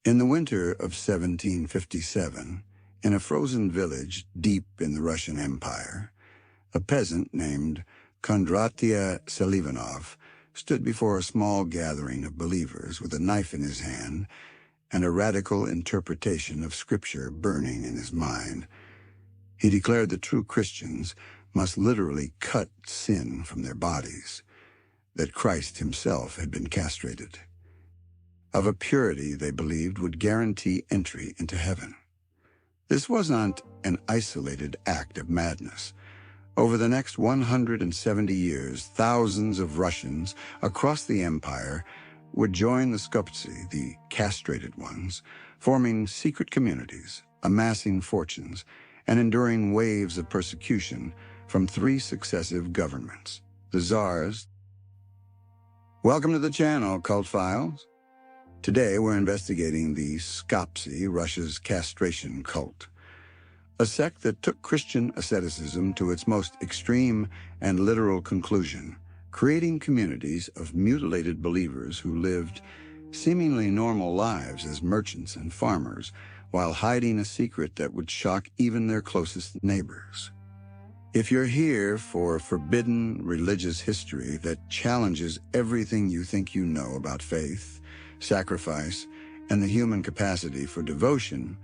In the winter of 1757, in a frozen village deep in the Russian Empire, a peasant named Kondratya Selivanov stood before a small gathering of believers with a knife in his hand and a radical interpretation of Scripture burning in his mind. He declared that true Christians must literally cut sin from their bodies, that Christ himself had been castrated, of a purity they believed would guarantee entry into heaven. This was not an isolated act of madness. Over the next 170 years, thousands of Russians across the empire would join the Skoptsy, the castrated ones, forming secret communities, amassing fortunes, and enduring waves of persecution from 3 successive governments, the Tsars. Welcome to the channel, Cult Files. Today we're investigating the Skoptsy, Russia's castration cult, a sect that took Christian asceticism to its most extreme and literal conclusion, creating communities of mutilated believers who lived seemingly normal lives as merchants and farmers while hiding a secret that would shock even their closest neighbors. If you're here for forbidden religious history that challenges everything you think you know about faith, sacrifice, and the human capacity for devotion,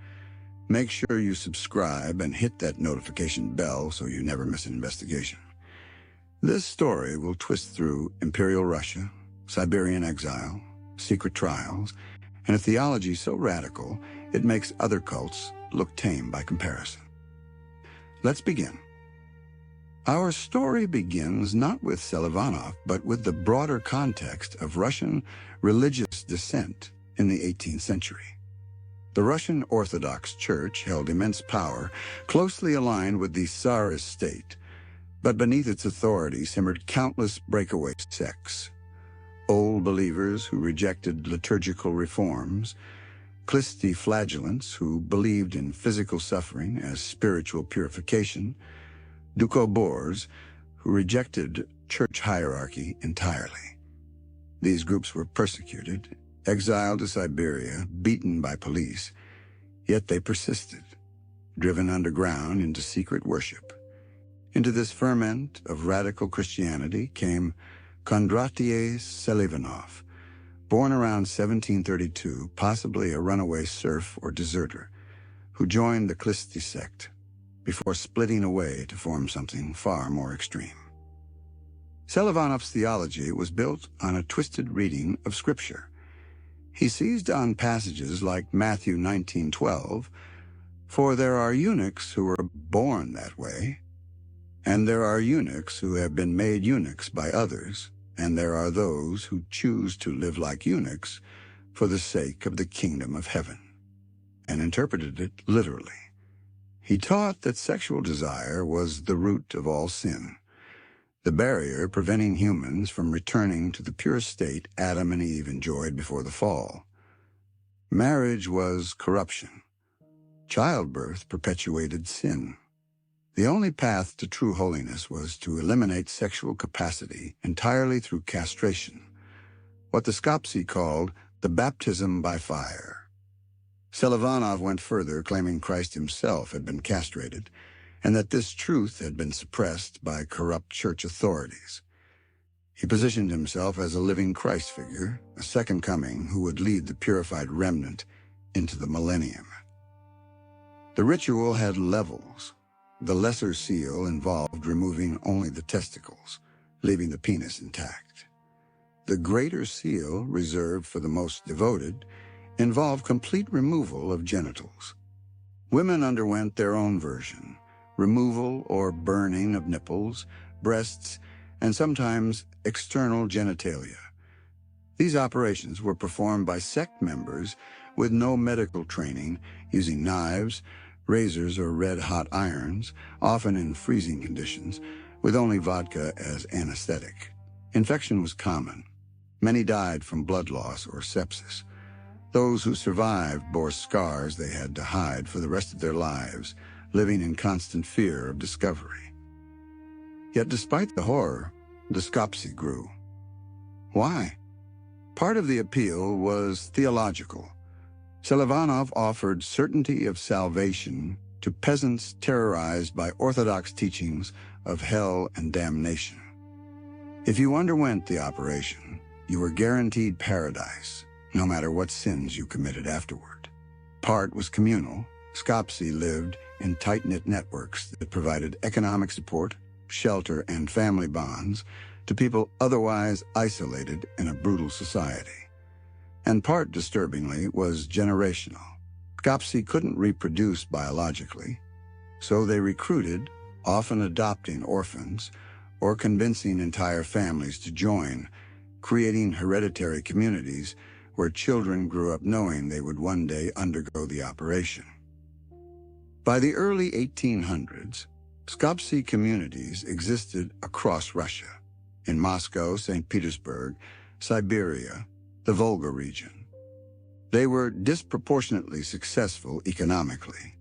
make sure you subscribe and hit that notification bell so you never miss an investigation. This story will twist through Imperial Russia, Siberian exile, secret trials, and a theology so radical it makes other cults look tame by comparison. Let's begin. Our story begins not with Selivanov, but with the broader context of Russian religious dissent in the 18th century. The Russian Orthodox Church held immense power, closely aligned with the Tsarist state, but beneath its authority simmered countless breakaway sects. Old believers who rejected liturgical reforms, Castration flagellants who believed in physical suffering as spiritual purification, Dukhobors who rejected church hierarchy entirely. These groups were persecuted, exiled to Siberia, beaten by police, yet they persisted, driven underground into secret worship. Into this ferment of radical Christianity came Kondratya Selivanov, born around 1732, possibly a runaway serf or deserter, who joined the Castration sect before splitting away to form something far more extreme. Selivanov's theology was built on a twisted reading of Scripture. He seized on passages like Matthew 19:12, "For there are eunuchs who are born that way, and there are eunuchs who have been made eunuchs by others, and there are those who choose to live like eunuchs for the sake of the kingdom of heaven," and interpreted it literally. He taught that sexual desire was the root of all sin, the barrier preventing humans from returning to the pure state Adam and Eve enjoyed before the fall. Marriage was corruption. Childbirth perpetuated sin. The only path to true holiness was to eliminate sexual capacity entirely through castration, what the Skoptsy called the baptism by fire. Selivanov went further, claiming Christ himself had been castrated, and that this truth had been suppressed by corrupt church authorities. He positioned himself as a living Christ figure, a second coming who would lead the purified remnant into the millennium. The ritual had levels. The lesser seal involved removing only the testicles, leaving the penis intact. The greater seal, reserved for the most devoted, involved complete removal of genitals. Women underwent their own version, removal or burning of nipples, breasts, and sometimes external genitalia. These operations were performed by sect members with no medical training, using knives, razors, or red-hot irons, often in freezing conditions, with only vodka as anesthetic. Infection was common. Many died from blood loss or sepsis. Those who survived bore scars they had to hide for the rest of their lives, living in constant fear of discovery. Yet despite the horror, the Skoptsy grew. Why? Part of the appeal was theological. Selivanov offered certainty of salvation to peasants terrorized by orthodox teachings of hell and damnation. If you underwent the operation, you were guaranteed paradise, no matter what sins you committed afterward. Part was communal. Skoptsy lived in tight-knit networks that provided economic support, shelter, and family bonds to people otherwise isolated in a brutal society. And part, disturbingly, was generational. Skoptsy couldn't reproduce biologically, so they recruited, often adopting orphans, or convincing entire families to join, creating hereditary communities where children grew up knowing they would one day undergo the operation. By the early 1800s, Skoptsy communities existed across Russia, in Moscow, St. Petersburg, Siberia, the Volga region. They were disproportionately successful economically.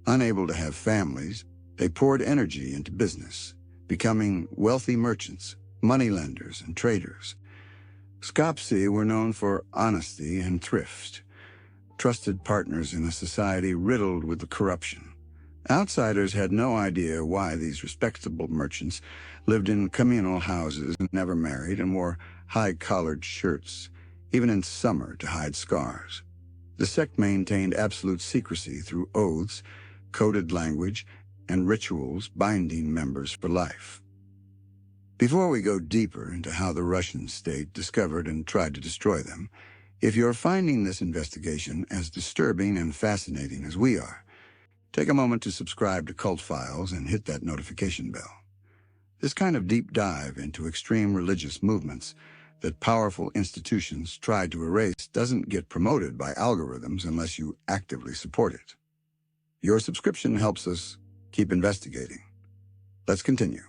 Unable to have families, they poured energy into business, becoming wealthy merchants, moneylenders, and traders. Skoptsy were known for honesty and thrift, trusted partners in a society riddled with the corruption. Outsiders had no idea why these respectable merchants lived in communal houses, never married, and wore high-collared shirts, even in summer, to hide scars. The sect maintained absolute secrecy through oaths, coded language, and rituals binding members for life. Before we go deeper into how the Russian state discovered and tried to destroy them, if you're finding this investigation as disturbing and fascinating as we are, take a moment to subscribe to Cult Files and hit that notification bell. This kind of deep dive into extreme religious movements that powerful institutions tried to erase doesn't get promoted by algorithms unless you actively support it. Your subscription helps us keep investigating. Let's continue.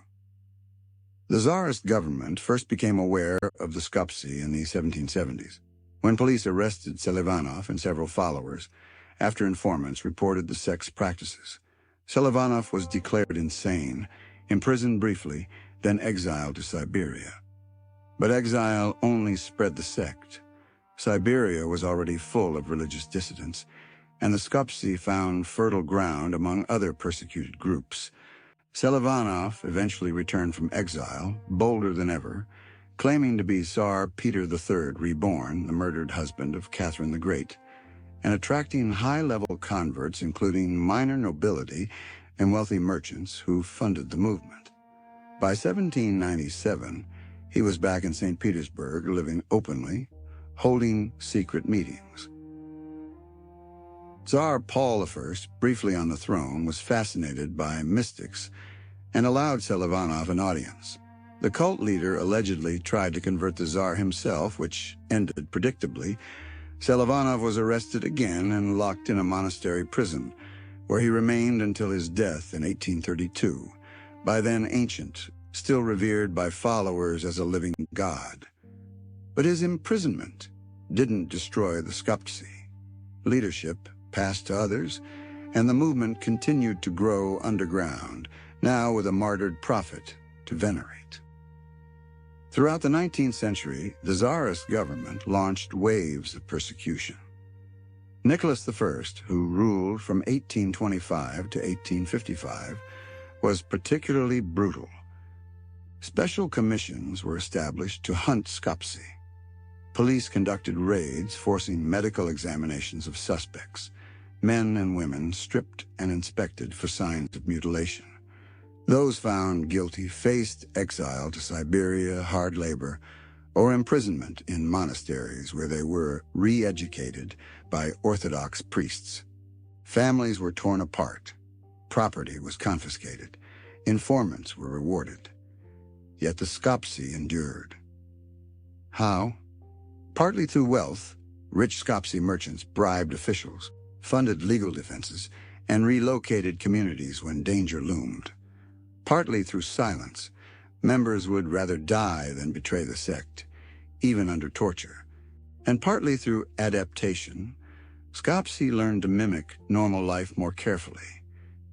The Tsarist government first became aware of the Skoptsy in the 1770s, when police arrested Selivanov and several followers after informants reported the sect's practices. Selivanov was declared insane, imprisoned briefly, then exiled to Siberia. But exile only spread the sect. Siberia was already full of religious dissidents, and the Skoptsy found fertile ground among other persecuted groups. Selivanov eventually returned from exile, bolder than ever, claiming to be Tsar Peter III reborn, the murdered husband of Catherine the Great, and attracting high-level converts, including minor nobility and wealthy merchants who funded the movement. By 1797, he was back in St. Petersburg, living openly, holding secret meetings. Tsar Paul I, briefly on the throne, was fascinated by mystics and allowed Selivanov an audience. The cult leader allegedly tried to convert the Tsar himself, which ended predictably. Selivanov was arrested again and locked in a monastery prison, where he remained until his death in 1832, by then ancient, still revered by followers as a living god. But his imprisonment didn't destroy the Skoptsy. Leadership passed to others, and the movement continued to grow underground, now with a martyred prophet to venerate. Throughout the 19th century, the Tsarist government launched waves of persecution. Nicholas I, who ruled from 1825 to 1855, was particularly brutal. Special commissions were established to hunt Skoptsy. Police conducted raids, forcing medical examinations of suspects. Men and women stripped and inspected for signs of mutilation. Those found guilty faced exile to Siberia, hard labor, or imprisonment in monasteries where they were re-educated by Orthodox priests. Families were torn apart. Property was confiscated. Informants were rewarded. Yet the Skoptsy endured. How? Partly through wealth, rich Skoptsy merchants bribed officials, funded legal defenses, and relocated communities when danger loomed. Partly through silence, members would rather die than betray the sect, even under torture. And partly through adaptation, Skoptsy learned to mimic normal life more carefully,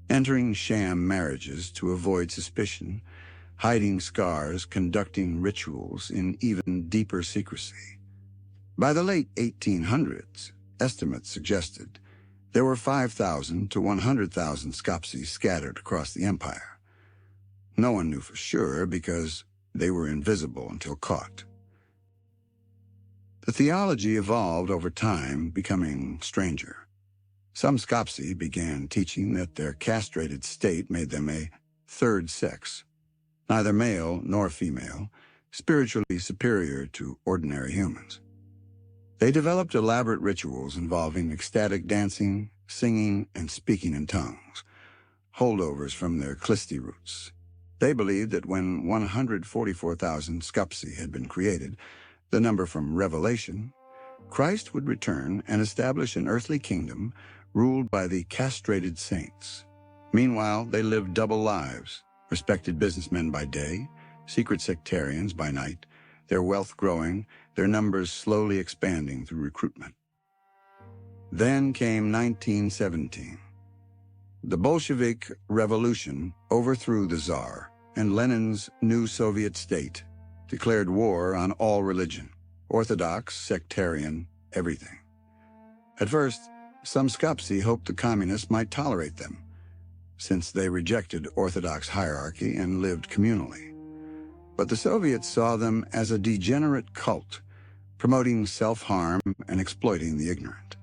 entering sham marriages to avoid suspicion, hiding scars, conducting rituals in even deeper secrecy. By the late 1800s, estimates suggested there were 5,000 to 100,000 Skoptsy scattered across the empire. No one knew for sure because they were invisible until caught. The theology evolved over time, becoming stranger. Some Skoptsy began teaching that their castrated state made them a third sex, neither male nor female, spiritually superior to ordinary humans. They developed elaborate rituals involving ecstatic dancing, singing, and speaking in tongues, holdovers from their Clisty roots. They believed that when 144,000 Skoptsy had been created, the number from Revelation, Christ would return and establish an earthly kingdom ruled by the castrated saints. Meanwhile, they lived double lives, respected businessmen by day, secret sectarians by night, their wealth growing, their numbers slowly expanding through recruitment. Then came 1917. The Bolshevik Revolution overthrew the Tsar, and Lenin's new Soviet state declared war on all religion, orthodox, sectarian, everything. At first, some Skoptsy hoped the communists might tolerate them, since they rejected orthodox hierarchy and lived communally. But the Soviets saw them as a degenerate cult, promoting self-harm and exploiting the ignorant.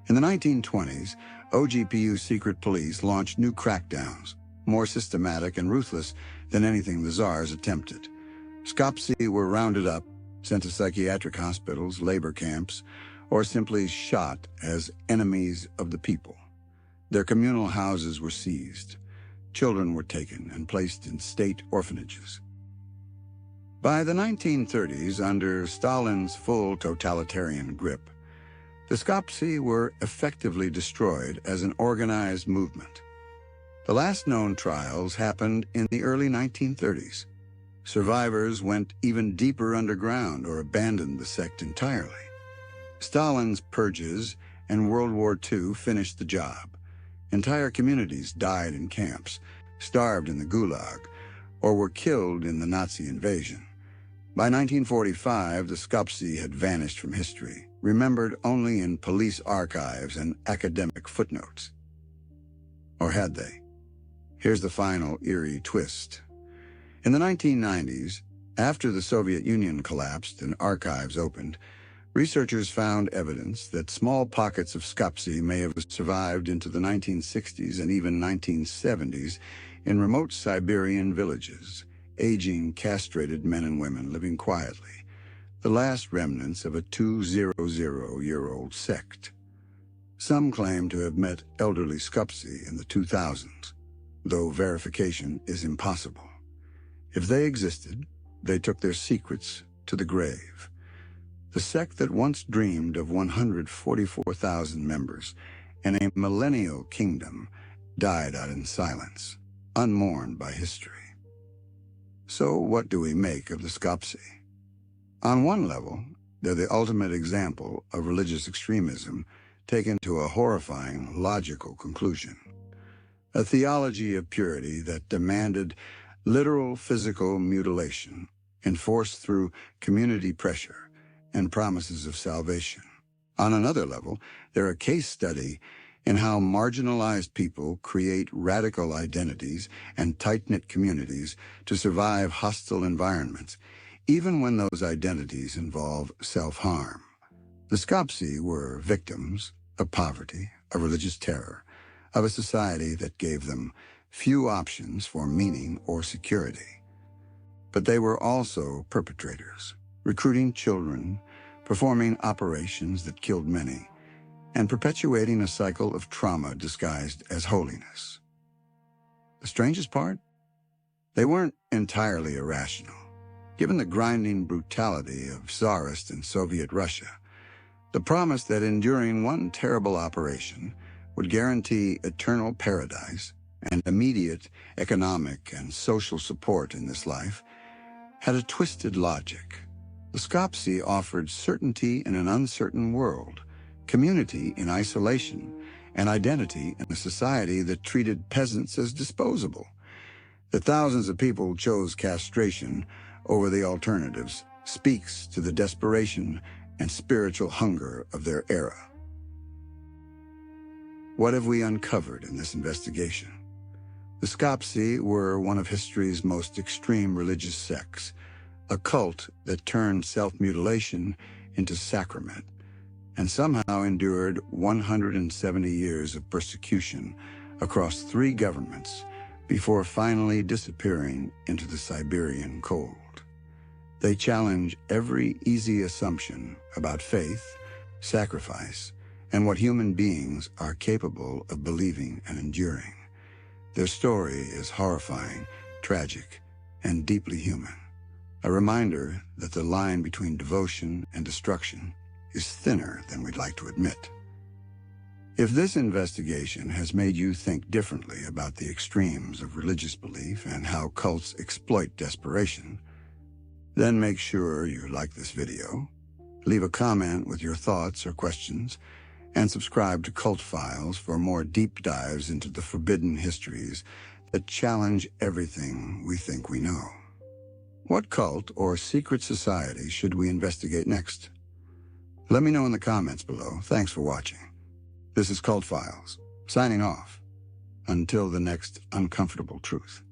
In the 1920s, OGPU's secret police launched new crackdowns, more systematic and ruthless than anything the Tsars attempted. Skoptsy were rounded up, sent to psychiatric hospitals, labor camps, or simply shot as enemies of the people. Their communal houses were seized. Children were taken and placed in state orphanages. By the 1930s, under Stalin's full totalitarian grip, the Skoptsy were effectively destroyed as an organized movement. The last known trials happened in the early 1930s. Survivors went even deeper underground or abandoned the sect entirely. Stalin's purges and World War II finished the job. Entire communities died in camps, starved in the Gulag, or were killed in the Nazi invasion. By 1945, the Skoptsy had vanished from history, remembered only in police archives and academic footnotes. Or had they? Here's the final eerie twist. In the 1990s, after the Soviet Union collapsed and archives opened, researchers found evidence that small pockets of Skoptsy may have survived into the 1960s and even 1970s in remote Siberian villages, aging, castrated men and women living quietly, the last remnants of a 200-year-old sect. Some claim to have met elderly Skoptsy in the 2000s, though verification is impossible. If they existed, they took their secrets to the grave. The sect that once dreamed of 144,000 members and a millennial kingdom died out in silence, unmourned by history. So what do we make of the Skoptsy? On one level, they're the ultimate example of religious extremism taken to a horrifying logical conclusion. A theology of purity that demanded literal physical mutilation, enforced through community pressure and promises of salvation. On another level, they're a case study in how marginalized people create radical identities and tight-knit communities to survive hostile environments, even when those identities involve self-harm. The Skoptsy were victims of poverty, of religious terror, of a society that gave them few options for meaning or security. But they were also perpetrators, recruiting children, performing operations that killed many, and perpetuating a cycle of trauma disguised as holiness. The strangest part? They weren't entirely irrational. Given the grinding brutality of Tsarist and Soviet Russia, the promise that enduring one terrible operation would guarantee eternal paradise and immediate economic and social support in this life had a twisted logic. The Skoptsy offered certainty in an uncertain world, community in isolation, and identity in a society that treated peasants as disposable. That thousands of people chose castration over the alternatives speaks to the desperation and spiritual hunger of their era. What have we uncovered in this investigation? The Skoptsy were one of history's most extreme religious sects, a cult that turned self-mutilation into sacrament, and somehow endured 170 years of persecution across 3 governments before finally disappearing into the Siberian cold. They challenge every easy assumption about faith, sacrifice, and what human beings are capable of believing and enduring. Their story is horrifying, tragic, and deeply human, a reminder that the line between devotion and destruction is thinner than we'd like to admit. If this investigation has made you think differently about the extremes of religious belief and how cults exploit desperation, then make sure you like this video, leave a comment with your thoughts or questions, and subscribe to Cult Files for more deep dives into the forbidden histories that challenge everything we think we know. What cult or secret society should we investigate next? Let me know in the comments below. Thanks for watching. This is Cult Files, signing off. Until the next uncomfortable truth.